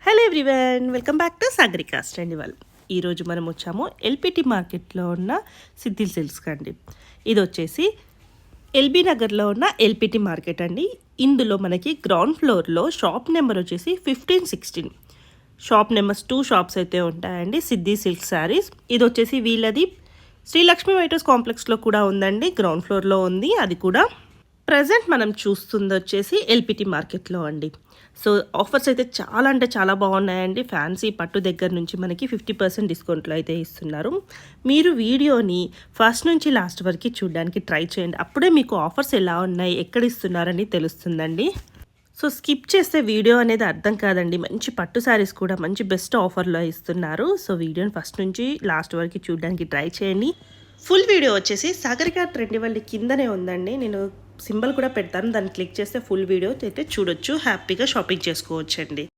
Hello everyone, welcome back to Sagarika స్టండి వాళ్ళు. ఈరోజు మనం వచ్చాము ఎల్పిటి మార్కెట్లో ఉన్న సిద్ధిల్ సిల్క్స్ అండి. ఇది వచ్చేసి ఎల్బీ నగర్లో ఉన్న ఎల్పిటి మార్కెట్ అండి. ఇందులో మనకి గ్రౌండ్ ఫ్లోర్లో షాప్ నెంబర్ వచ్చేసి 15-16, షాప్ నెంబర్స్ 2 షాప్స్ అయితే ఉంటాయండి. సిద్ధి సిల్క్ శారీస్. ఇది వచ్చేసి వీళ్ళది శ్రీలక్ష్మి వైటర్స్ కాంప్లెక్స్లో కూడా ఉందండి, గ్రౌండ్ ఫ్లోర్లో ఉంది. అది కూడా ప్రజెంట్ మనం చూస్తుంది వచ్చేసి ఎల్పిటి మార్కెట్లో అండి. సో ఆఫర్స్ అయితే చాలా అంటే చాలా బాగున్నాయండి. ఫ్యాన్సీ పట్టు దగ్గర నుంచి మనకి 50% డిస్కౌంట్లో అయితే ఇస్తున్నారు. మీరు వీడియోని ఫస్ట్ నుంచి లాస్ట్ వరకు చూడడానికి ట్రై చేయండి. అప్పుడే మీకు ఆఫర్స్ ఎలా ఉన్నాయి, ఎక్కడ ఇస్తున్నారని తెలుస్తుందండి. సో స్కిప్ చేస్తే వీడియో అనేది అర్థం కాదండి. మంచి పట్టు శారీస్ కూడా మంచి బెస్ట్ ఆఫర్లో ఇస్తున్నారు. సో వీడియోని ఫస్ట్ నుంచి లాస్ట్ వరకు చూడడానికి ట్రై చేయండి. ఫుల్ వీడియో వచ్చేసి సాగరికా ట్రెండి వాళ్ళ కిందనే ఉందండి. నేను సింబల్ కూడా పెడతాను, దాన్ని క్లిక్ చేస్తే ఫుల్ వీడియో అయితే చూడొచ్చు, హ్యాపీగా షాపింగ్ చేసుకోవచ్చండి.